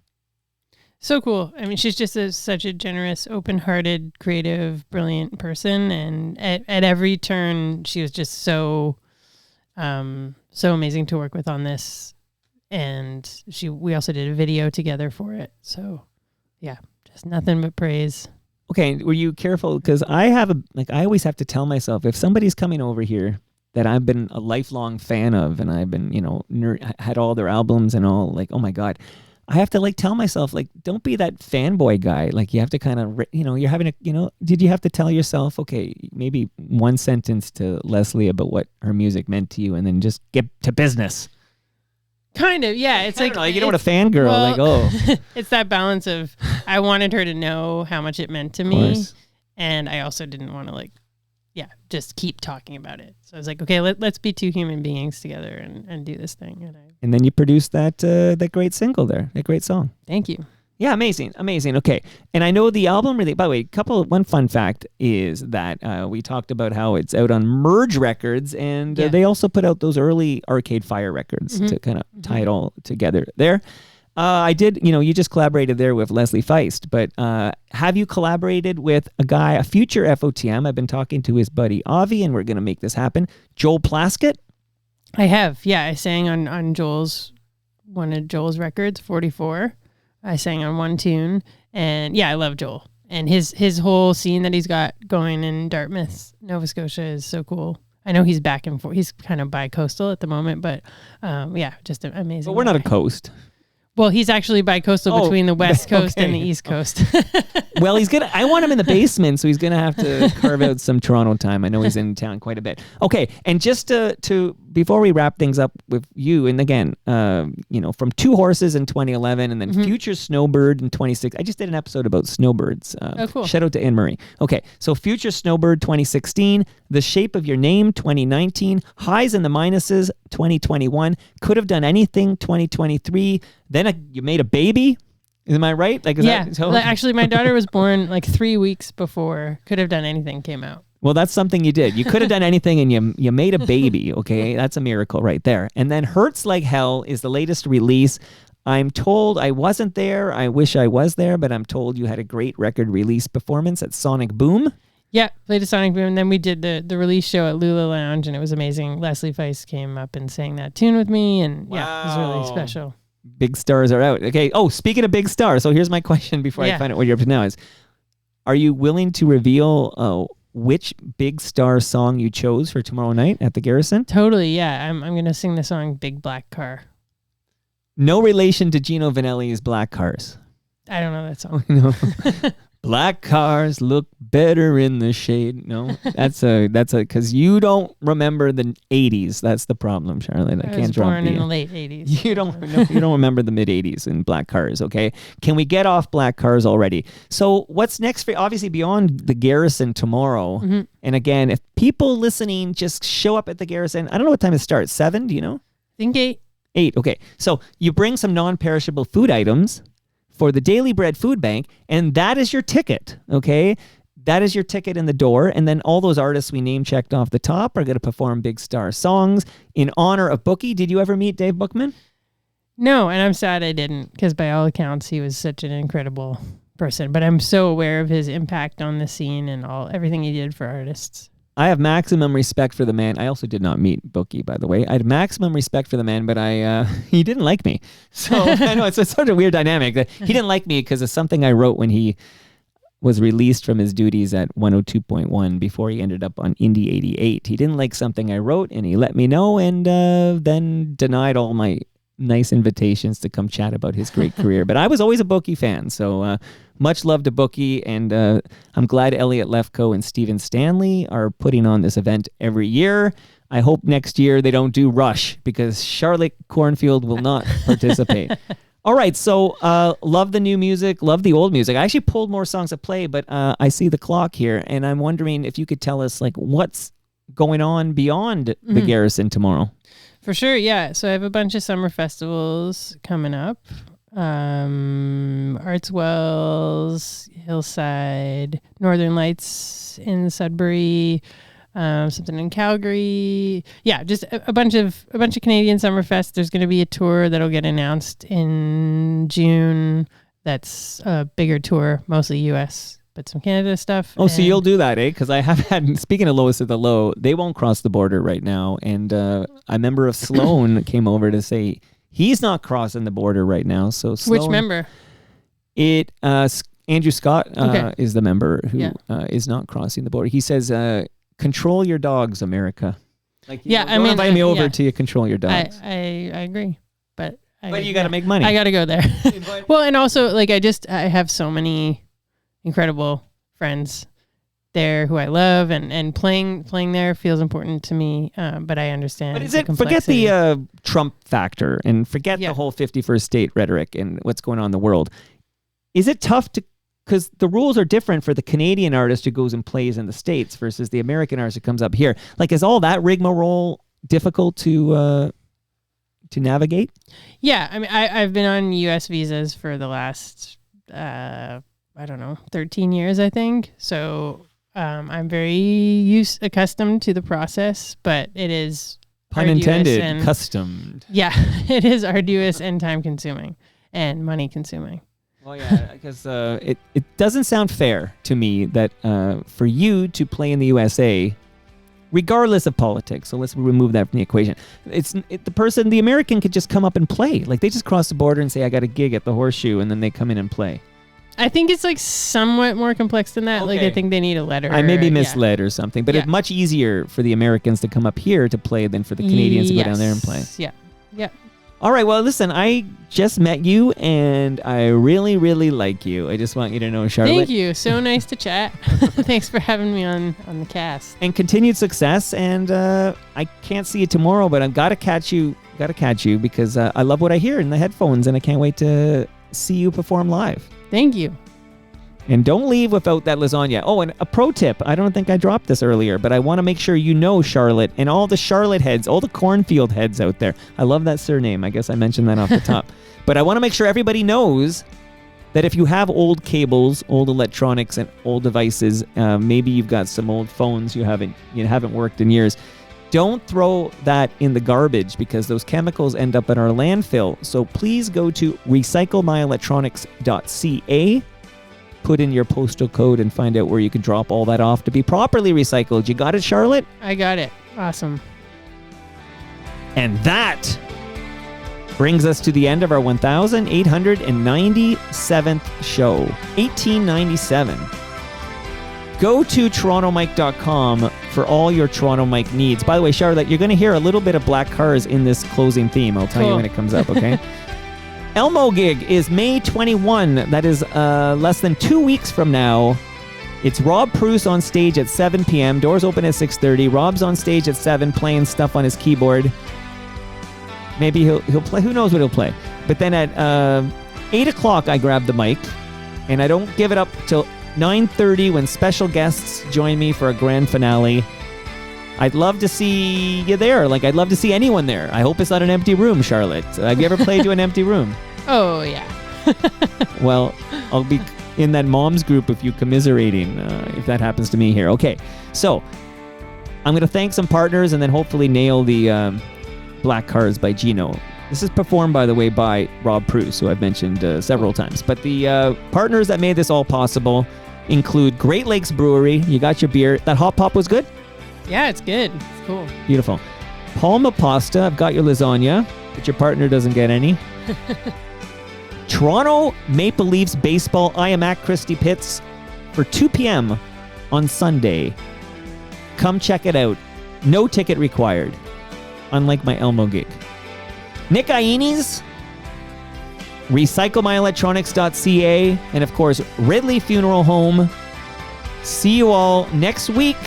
So cool. I mean, she's just such a generous, open-hearted, creative, brilliant person. And at every turn, she was just so amazing to work with on this. And we also did a video together for it. So yeah, just nothing but praise. Okay. Were you careful? Because I always have to tell myself, if somebody's coming over here that I've been a lifelong fan of, and I've been, had all their albums and all, like, oh my God, I have to tell myself, don't be that fanboy guy. You have to kind of, you're having did you have to tell yourself, okay, maybe one sentence to Leslie about what her music meant to you and then just get to business? Kind of, yeah. It's you don't want a fangirl, it's that balance of, I wanted her to know how much it meant to me. And I also didn't want to just keep talking about it. So I was like, okay, let's be two human beings together and do this thing. And then you produced that great single there, that great song. Thank you. Yeah, amazing. Okay. And I know the album really, by the way, one fun fact is that we talked about how it's out on Merge Records, and they also put out those early Arcade Fire records to kind of tie it all together there. I did, you just collaborated there with Leslie Feist, but have you collaborated with a future FOTM? I've been talking to his buddy Avi, and we're going to make this happen. Joel Plaskett? I have, yeah. I sang on one of Joel's records, 44. I sang on one tune, and yeah, I love Joel. And his whole scene that he's got going in Dartmouth, Nova Scotia is so cool. I know he's back and forth. He's kind of bi-coastal at the moment, but yeah, just amazing. But we're not a coast. Well, he's actually bi-coastal between the West Coast and the East Coast. Well, I want him in the basement, so he's going to have to carve out some Toronto time. I know he's in town quite a bit. Okay, and just to before we wrap things up with you, and again, from Two Horses in 2011, and then Future Snowbird in 2016. I just did an episode about snowbirds. Cool. Shout out to Anne Murray. Okay, so Future Snowbird 2016, The Shape of Your Name 2019, Highs and the Minuses 2021, Could Have Done Anything 2023. Then you made a baby. Am I right? Actually, my daughter was born like 3 weeks before Could Have Done Anything came out. Well, that's something you did. You could have done anything, and you made a baby, okay? That's a miracle right there. And then Hurts Like Hell is the latest release. I'm told I wasn't there. I wish I was there, but I'm told you had a great record release performance at Sonic Boom. Yeah, played a Sonic Boom, and then we did the release show at Lula Lounge, and it was amazing. Leslie Feist came up and sang that tune with me, and yeah, it was really special. Big stars are out. Okay. Oh, speaking of big stars, so here's my question before I find out what you're up to now is, are you willing to reveal which big star song you chose for tomorrow night at the Garrison? Totally, yeah. I'm going to sing the song Big Black Car. No relation to Gino Vanelli's Black Cars. I don't know that song. No. Black cars look better in the shade. No, that's because you don't remember the 80s. That's the problem, Charlotte. I was born in the late 80s. You don't remember the mid 80s in Black Cars. Okay, can we get off Black Cars already? So what's next for obviously beyond the Garrison tomorrow? Mm-hmm. And again, if people listening just show up at the Garrison, I don't know what time it starts. 7? Do you know? I think 8. 8. Okay, so you bring some non-perishable food items for the Daily Bread Food Bank, and that is your ticket, okay? That is your ticket in the door, and then all those artists we name-checked off the top are going to perform big star songs in honor of Bookie. Did you ever meet Dave Bookman? No, and I'm sad I didn't, because by all accounts, he was such an incredible person, but I'm so aware of his impact on the scene and everything he did for artists. I have maximum respect for the man. I also did not meet Bookie, by the way. I had maximum respect for the man, but he didn't like me. So I know it's sort of a weird dynamic. That he didn't like me because of something I wrote when he was released from his duties at 102.1 before he ended up on Indie 88. He didn't like something I wrote, and he let me know, and then denied all my nice invitations to come chat about his great career. But I was always a Bookie fan, so much love to Bookie, and I'm glad Elliot Lefko and Stephen Stanley are putting on this event every year. I hope next year they don't do Rush, because Charlotte Cornfield will not participate. All right, so love the new music, love the old music. I actually pulled more songs to play, but I see the clock here, and I'm wondering if you could tell us what's going on beyond the Garrison tomorrow. For sure, yeah. So I have a bunch of summer festivals coming up. Arts Wells, Hillside, Northern Lights in Sudbury, something in Calgary. Yeah, just a bunch of Canadian summer fests. There's going to be a tour that'll get announced in June. That's a bigger tour, mostly U.S., but some Canada stuff. Oh, so you'll do that, eh? Because I have had, speaking of lowest of the low, they won't cross the border right now. And a member of Sloan came over to say he's not crossing the border right now. So Sloan, which member? Andrew Scott is the member who is not crossing the border. He says, control your dogs, America. Don't invite me over till you control your dogs. I agree. But you got to make money. I got to go there. Well, and also, I have so many incredible friends there who I love, and playing there feels important to me, but I understand. But is it, forget the Trump factor and forget the whole 51st state rhetoric and what's going on in the world. Is it tough because the rules are different for the Canadian artist who goes and plays in the States versus the American artist who comes up here? Is all that rigmarole difficult to navigate? Yeah, I mean, I've been on U.S. visas for the last 13 years, I think. So I'm very accustomed to the process, but it is pun intended, customed. Yeah, it is arduous and time consuming and money consuming. Well, yeah, because it doesn't sound fair to me that for you to play in the USA, regardless of politics, so let's remove that from the equation, the American could just come up and play. They just cross the border and say, I got a gig at the Horseshoe, and then they come in and play. I think it's somewhat more complex than that. Okay. I think they need a letter. I may be misled or something, but it's much easier for the Americans to come up here to play than for the Canadians to go down there and play. Yeah. All right, well, listen, I just met you, and I really, really like you. I just want you to know, Charlotte. Thank you. So nice to chat. Thanks for having me on the cast. And continued success, and I can't see you tomorrow, but I've got to catch you. Because I love what I hear in the headphones, and I can't wait to see you perform live. Thank you. And don't leave without that lasagna. Oh, and a pro tip. I don't think I dropped this earlier, but I want to make sure you know Charlotte and all the Charlotte heads, all the Cornfield heads out there. I love that surname. I guess I mentioned that off the top. But I want to make sure everybody knows that if you have old cables, old electronics, and old devices, maybe you've got some old phones you haven't worked in years, don't throw that in the garbage because those chemicals end up in our landfill. So please go to recyclemyelectronics.ca. Put in your postal code and find out where you can drop all that off to be properly recycled. You got it, Charlotte? I got it. Awesome. And that brings us to the end of our 1897th show. 1897. Go to torontomike.com for all your Toronto Mike needs. By the way, Charlotte, you're going to hear a little bit of Black Cars in this closing theme. I'll tell you when it comes up, okay? Elmo gig is May 21. That is less than 2 weeks from now. It's Rob Bruce on stage at 7 p.m. Doors open at 6:30. Rob's on stage at 7 playing stuff on his keyboard. Maybe he'll play. Who knows what he'll play? But then at 8 o'clock, I grab the mic, and I don't give it up till 9:30 when special guests join me for a grand finale. I'd love to see you there. Like, I'd love to see anyone there. I hope it's not an empty room, Charlotte. Have you ever played to an empty room? Oh, yeah. Well, I'll be in that mom's group with you commiserating if that happens to me here. Okay, so I'm going to thank some partners and then hopefully nail the Black Cars by Gino. This is performed, by the way, by Rob Bruce, who I've mentioned several times. But the partners that made this all possible include Great Lakes Brewery. You got your beer. That hot pop was good? Yeah, it's good. It's cool. Beautiful. Palma Pasta. I've got your lasagna, but your partner doesn't get any. Toronto Maple Leafs Baseball. I am at Christie Pitts for 2 p.m. on Sunday. Come check it out. No ticket required, unlike my Elmo gig. Nick Ianni's, recyclemyelectronics.ca, and of course, Ridley Funeral Home. See you all next week.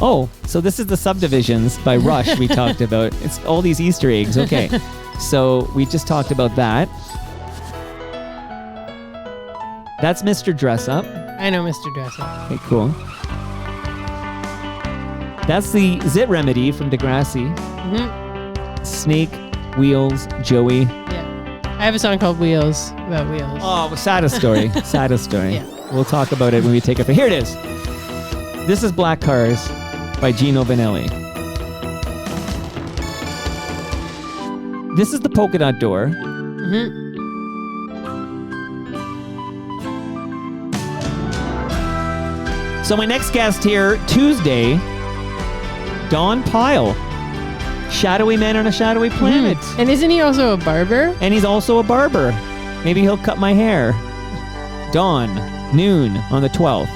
Oh, so this is the subdivisions by Rush we talked about. It's all these Easter eggs. Okay. So we just talked about that. That's Mr. Dress Up. I know Mr. Dress Up. Okay, cool. That's the Zit Remedy from Degrassi. Mm-hmm. Snake, Wheels, Joey. Yeah. I have a song called Wheels, about wheels. Oh, saddest story. Saddest story. Yeah. We'll talk about it when we take it. Here it is. This is Black Cars by Gino Vanelli. This is the polka dot door. Mm-hmm. So my next guest here, Tuesday, Don Pyle. Shadowy man on a shadowy planet. And isn't he also a barber? And he's also a barber. Maybe he'll cut my hair. Dawn, noon on the 12th.